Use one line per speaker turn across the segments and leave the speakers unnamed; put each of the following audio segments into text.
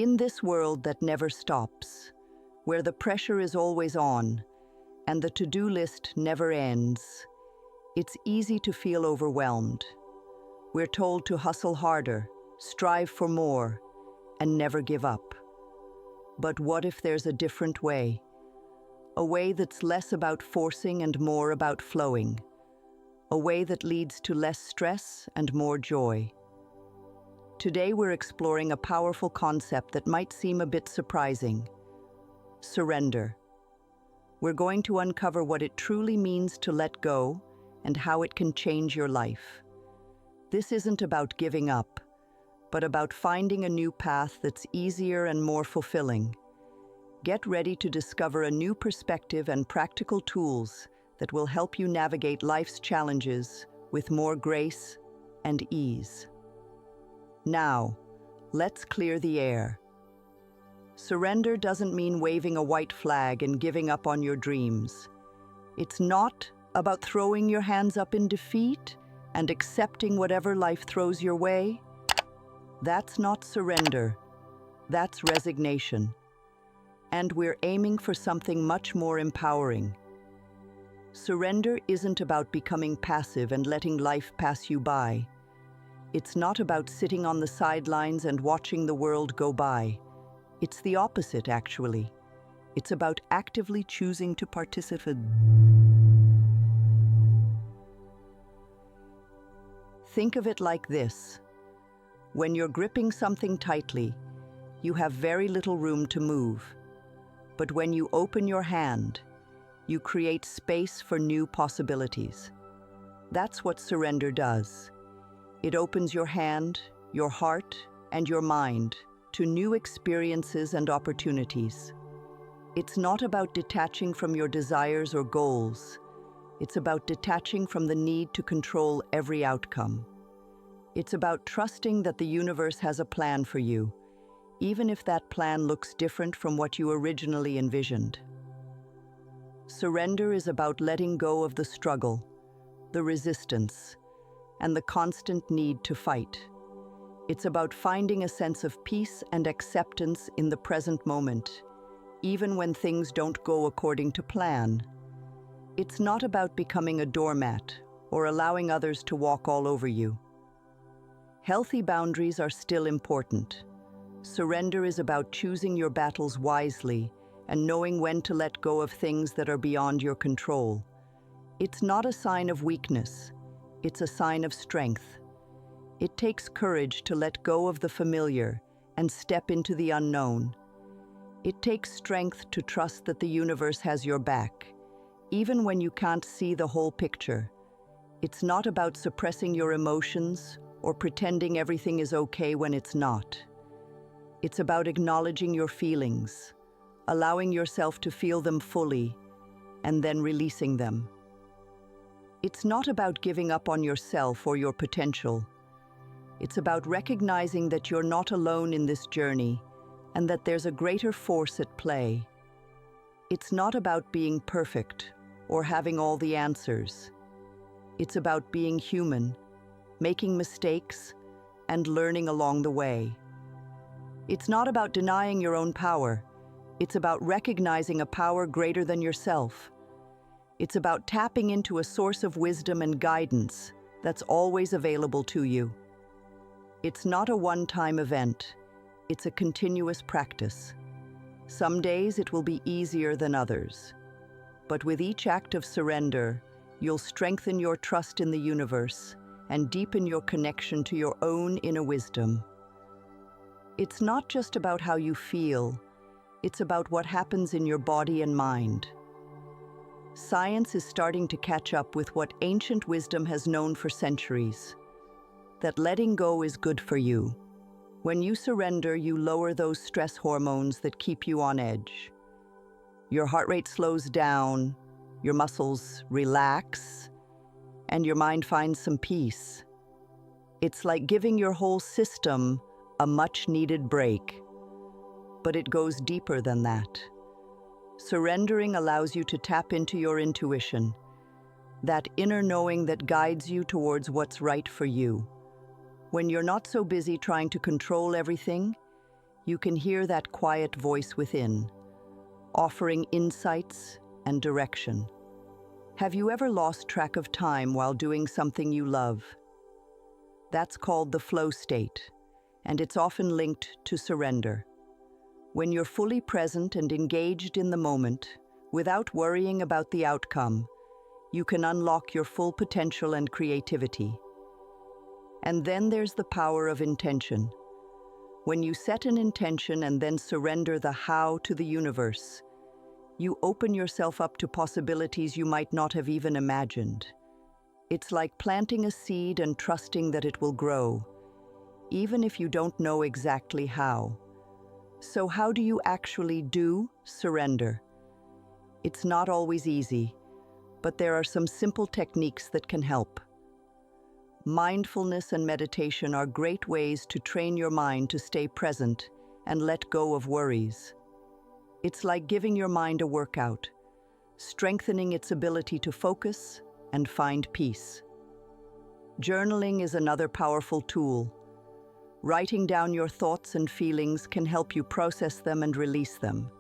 In this world that never stops, where the pressure is always on and the to-do list never ends, it's easy to feel overwhelmed. We're told to hustle harder, strive for more, and never give up. But what if there's a different way? A way that's less about forcing and more about flowing. A way that leads to less stress and more joy. Today we're exploring a powerful concept that might seem a bit surprising: surrender. We're going to uncover what it truly means to let go and how it can change your life. This isn't about giving up, but about finding a new path that's easier and more fulfilling. Get ready to discover a new perspective and practical tools that will help you navigate life's challenges with more grace and ease. Now, let's clear the air. Surrender doesn't mean waving a white flag and giving up on your dreams. It's not about throwing your hands up in defeat and accepting whatever life throws your way. That's not surrender. That's resignation. And we're aiming for something much more empowering. Surrender isn't about becoming passive and letting life pass you by. It's not about sitting on the sidelines and watching the world go by. It's the opposite, actually. It's about actively choosing to participate. Think of it like this. When you're gripping something tightly, you have very little room to move. But when you open your hand, you create space for new possibilities. That's what surrender does. It opens your hand, your heart, and your mind to new experiences and opportunities. It's not about detaching from your desires or goals. It's about detaching from the need to control every outcome. It's about trusting that the universe has a plan for you, even if that plan looks different from what you originally envisioned. Surrender is about letting go of the struggle, the resistance, and the constant need to fight. It's about finding a sense of peace and acceptance in the present moment, even when things don't go according to plan. It's not about becoming a doormat or allowing others to walk all over you. Healthy boundaries are still important. Surrender is about choosing your battles wisely and knowing when to let go of things that are beyond your control. It's not a sign of weakness. It's a sign of strength. It takes courage to let go of the familiar and step into the unknown. It takes strength to trust that the universe has your back, even when you can't see the whole picture. It's not about suppressing your emotions or pretending everything is okay when it's not. It's about acknowledging your feelings, allowing yourself to feel them fully, and then releasing them. It's not about giving up on yourself or your potential. It's about recognizing that you're not alone in this journey and that there's a greater force at play. It's not about being perfect or having all the answers. It's about being human, making mistakes, and learning along the way. It's not about denying your own power. It's about recognizing a power greater than yourself. It's about tapping into a source of wisdom and guidance that's always available to you. It's not a one-time event. It's a continuous practice. Some days it will be easier than others. But with each act of surrender, you'll strengthen your trust in the universe and deepen your connection to your own inner wisdom. It's not just about how you feel. It's about what happens in your body and mind. Science is starting to catch up with what ancient wisdom has known for centuries: that letting go is good for you. When you surrender, you lower those stress hormones that keep you on edge. Your heart rate slows down, your muscles relax, and your mind finds some peace. It's like giving your whole system a much-needed break. But it goes deeper than that. Surrendering allows you to tap into your intuition, that inner knowing that guides you towards what's right for you. When you're not so busy trying to control everything, You can hear that quiet voice within, offering insights and direction. Have you ever lost track of time while doing something you love? That's called the flow state, and it's often linked to surrender. When you're fully present and engaged in the moment, without worrying about the outcome, you can unlock your full potential and creativity. And then there's the power of intention. When you set an intention and then surrender the how to the universe, you open yourself up to possibilities you might not have even imagined. It's like planting a seed and trusting that it will grow, even if you don't know exactly how. So how do you actually do surrender? It's not always easy, but there are some simple techniques that can help. Mindfulness and meditation are great ways to train your mind to stay present and let go of worries. It's like giving your mind a workout, strengthening its ability to focus and find peace. Journaling is another powerful tool. Writing down your thoughts and feelings can help you process them and release them.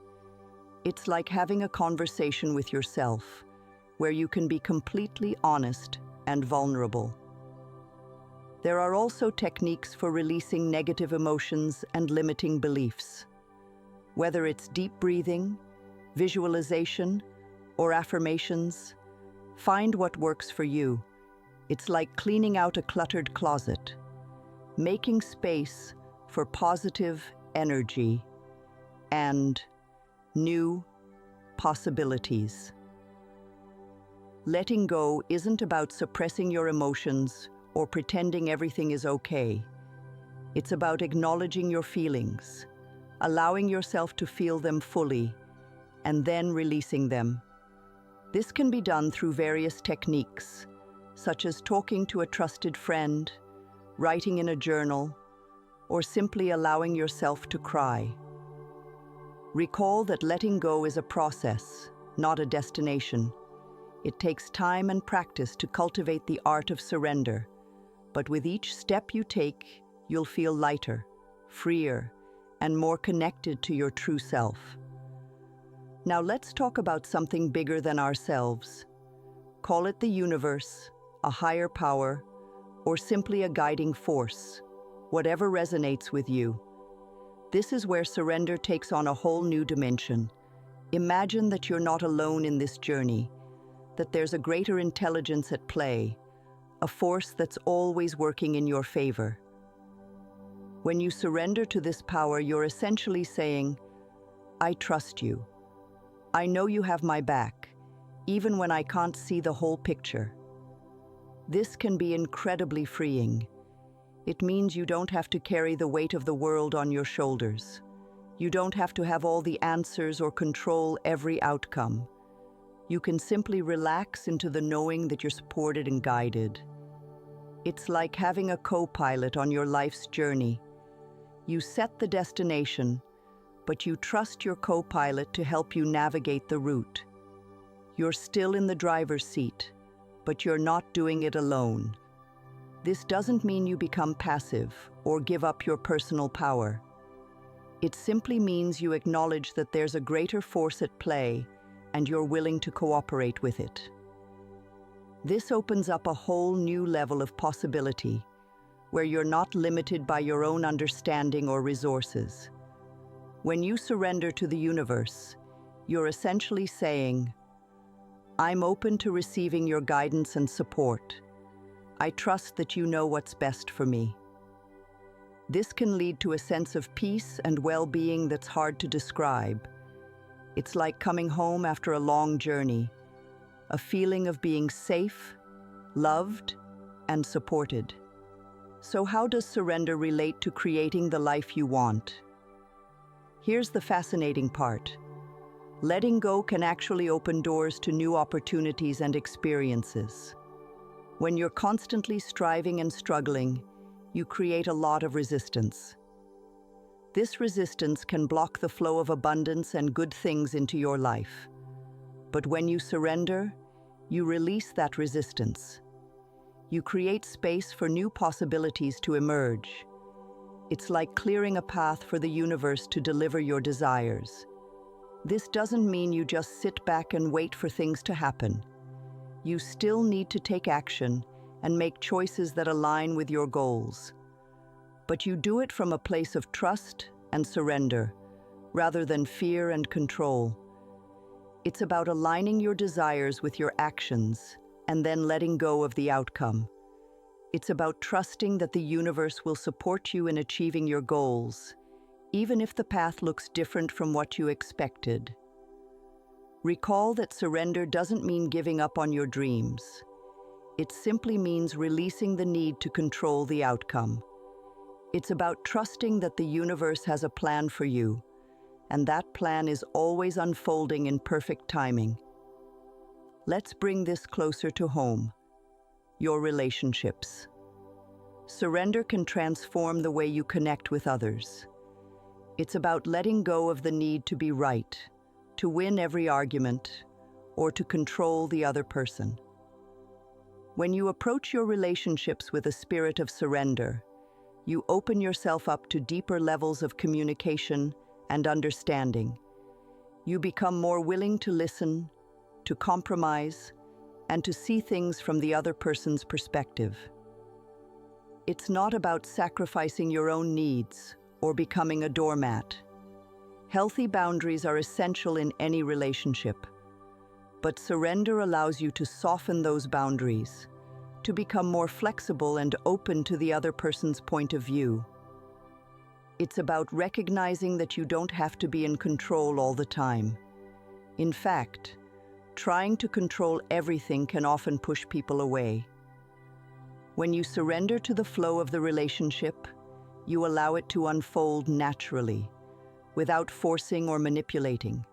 It's like having a conversation with yourself, where you can be completely honest and vulnerable. There are also techniques for releasing negative emotions and limiting beliefs. Whether it's deep breathing, visualization, or affirmations, find what works for you. It's like cleaning out a cluttered closet, making space for positive energy and new possibilities. Letting go isn't about suppressing your emotions or pretending everything is okay. It's about acknowledging your feelings, allowing yourself to feel them fully, and then releasing them. This can be done through various techniques, such as talking to a trusted friend, writing in a journal, or simply allowing yourself to cry. Recall that letting go is a process, not a destination. It takes time and practice to cultivate the art of surrender, but with each step you take, you'll feel lighter, freer, and more connected to your true self. Now let's talk about something bigger than ourselves. Call it the universe, a higher power, or simply a guiding force, whatever resonates with you. This is where surrender takes on a whole new dimension. Imagine that you're not alone in this journey, that there's a greater intelligence at play, a force that's always working in your favor. When you surrender to this power, you're essentially saying, I trust you. I know you have my back, even when I can't see the whole picture. This can be incredibly freeing. It means you don't have to carry the weight of the world on your shoulders. You don't have to have all the answers or control every outcome. You can simply relax into the knowing that you're supported and guided. It's like having a co-pilot on your life's journey. You set the destination, but you trust your co-pilot to help you navigate the route. You're still in the driver's seat, but you're not doing it alone. This doesn't mean you become passive or give up your personal power. It simply means you acknowledge that there's a greater force at play and you're willing to cooperate with it. This opens up a whole new level of possibility, where you're not limited by your own understanding or resources. When you surrender to the universe, you're essentially saying, I'm open to receiving your guidance and support. I trust that you know what's best for me. This can lead to a sense of peace and well-being that's hard to describe. It's like coming home after a long journey, a feeling of being safe, loved, and supported. So how does surrender relate to creating the life you want? Here's the fascinating part. Letting go can actually open doors to new opportunities and experiences. When you're constantly striving and struggling, you create a lot of resistance. This resistance can block the flow of abundance and good things into your life. But when you surrender, you release that resistance. You create space for new possibilities to emerge. It's like clearing a path for the universe to deliver your desires. This doesn't mean you just sit back and wait for things to happen. You still need to take action and make choices that align with your goals. But you do it from a place of trust and surrender, rather than fear and control. It's about aligning your desires with your actions and then letting go of the outcome. It's about trusting that the universe will support you in achieving your goals, even if the path looks different from what you expected. Recall that surrender doesn't mean giving up on your dreams. It simply means releasing the need to control the outcome. It's about trusting that the universe has a plan for you, and that plan is always unfolding in perfect timing. Let's bring this closer to home: your relationships. Surrender can transform the way you connect with others. It's about letting go of the need to be right, to win every argument, or to control the other person. When you approach your relationships with a spirit of surrender, you open yourself up to deeper levels of communication and understanding. You become more willing to listen, to compromise, and to see things from the other person's perspective. It's not about sacrificing your own needs or becoming a doormat. Healthy boundaries are essential in any relationship, but surrender allows you to soften those boundaries, to become more flexible and open to the other person's point of view. It's about recognizing that you don't have to be in control all the time. In fact, trying to control everything can often push people away. When you surrender to the flow of the relationship, you allow it to unfold naturally, without forcing or manipulating.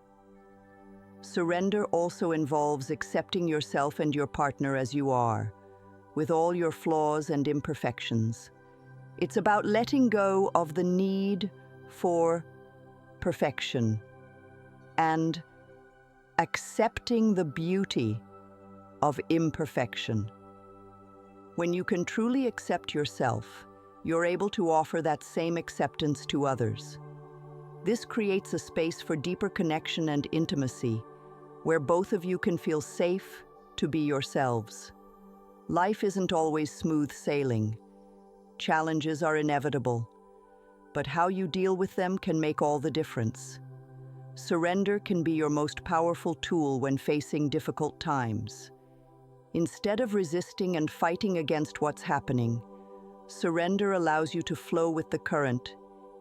Surrender also involves accepting yourself and your partner as you are, with all your flaws and imperfections. It's about letting go of the need for perfection and accepting the beauty of imperfection. When you can truly accept yourself, you're able to offer that same acceptance to others. This creates a space for deeper connection and intimacy, where both of you can feel safe to be yourselves. Life isn't always smooth sailing. Challenges are inevitable, but how you deal with them can make all the difference. Surrender can be your most powerful tool when facing difficult times. Instead of resisting and fighting against what's happening, surrender allows you to flow with the current,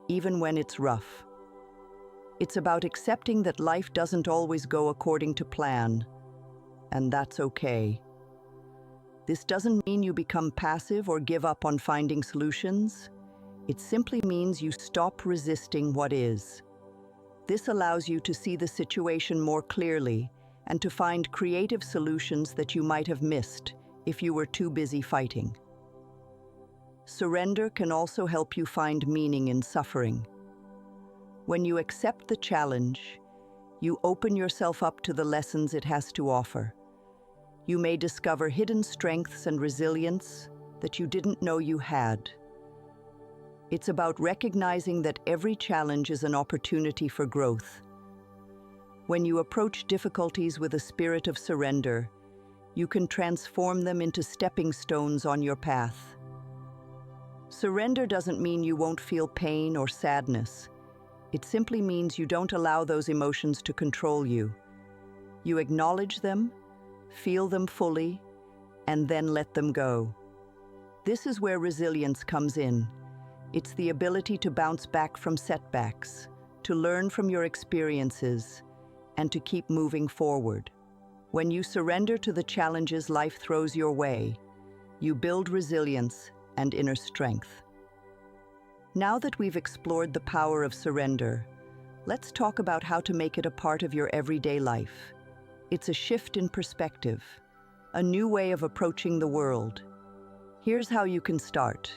even when it's rough. It's about accepting that life doesn't always go according to plan, and that's okay. This doesn't mean you become passive or give up on finding solutions. It simply means you stop resisting what is. This allows you to see the situation more clearly and to find creative solutions that you might have missed if you were too busy fighting. Surrender can also help you find meaning in suffering. When you accept the challenge, you open yourself up to the lessons it has to offer. You may discover hidden strengths and resilience that you didn't know you had. It's about recognizing that every challenge is an opportunity for growth. When you approach difficulties with a spirit of surrender, you can transform them into stepping stones on your path. Surrender doesn't mean you won't feel pain or sadness. It simply means you don't allow those emotions to control you. You acknowledge them, feel them fully, and then let them go. This is where resilience comes in. It's the ability to bounce back from setbacks, to learn from your experiences, and to keep moving forward. When you surrender to the challenges life throws your way, you build resilience and inner strength. Now that we've explored the power of surrender, let's talk about how to make it a part of your everyday life. It's a shift in perspective, a new way of approaching the world. Here's how you can start.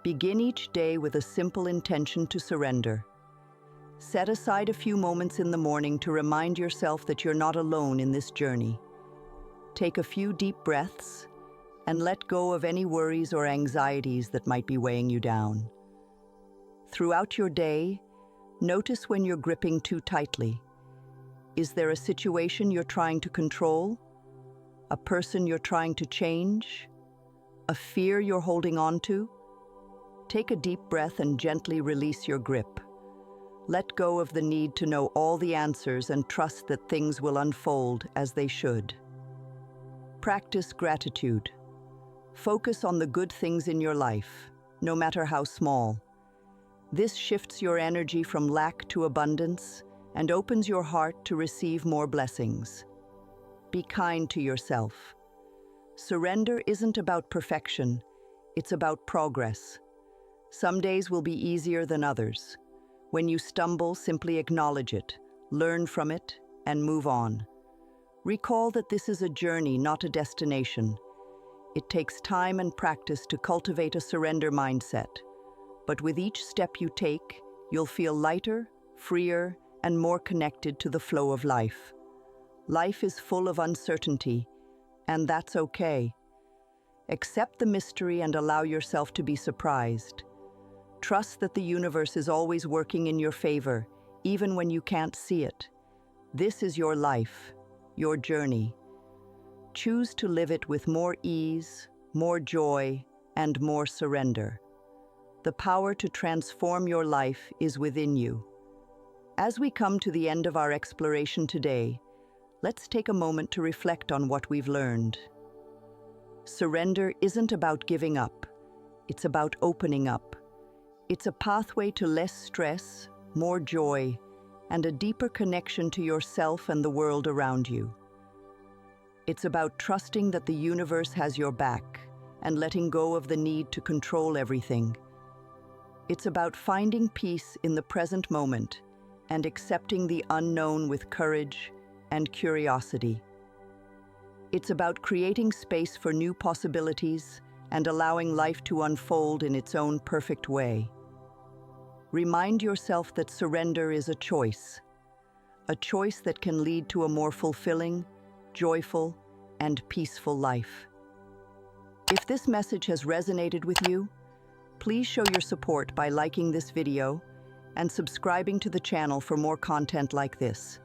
Begin each day with a simple intention to surrender. Set aside a few moments in the morning to remind yourself that you're not alone in this journey. Take a few deep breaths and let go of any worries or anxieties that might be weighing you down. Throughout your day, notice when you're gripping too tightly. Is there a situation you're trying to control? A person you're trying to change? A fear you're holding on to? Take a deep breath and gently release your grip. Let go of the need to know all the answers and trust that things will unfold as they should. Practice gratitude. Focus on the good things in your life, no matter how small. This shifts your energy from lack to abundance and opens your heart to receive more blessings. Be kind to yourself. Surrender isn't about perfection, it's about progress. Some days will be easier than others. When you stumble, simply acknowledge it, learn from it, and move on. Recall that this is a journey, not a destination. It takes time and practice to cultivate a surrender mindset. But with each step you take, you'll feel lighter, freer, and more connected to the flow of life. Life is full of uncertainty, and that's okay. Accept the mystery and allow yourself to be surprised. Trust that the universe is always working in your favor, even when you can't see it. This is your life, your journey. Choose to live it with more ease, more joy, and more surrender. The power to transform your life is within you. As we come to the end of our exploration today, let's take a moment to reflect on what we've learned. Surrender isn't about giving up, it's about opening up. It's a pathway to less stress, more joy, and a deeper connection to yourself and the world around you. It's about trusting that the universe has your back and letting go of the need to control everything. It's about finding peace in the present moment and accepting the unknown with courage and curiosity. It's about creating space for new possibilities and allowing life to unfold in its own perfect way. Remind yourself that surrender is a choice that can lead to a more fulfilling, joyful, and peaceful life. If this message has resonated with you, please show your support by liking this video and subscribing to the channel for more content like this.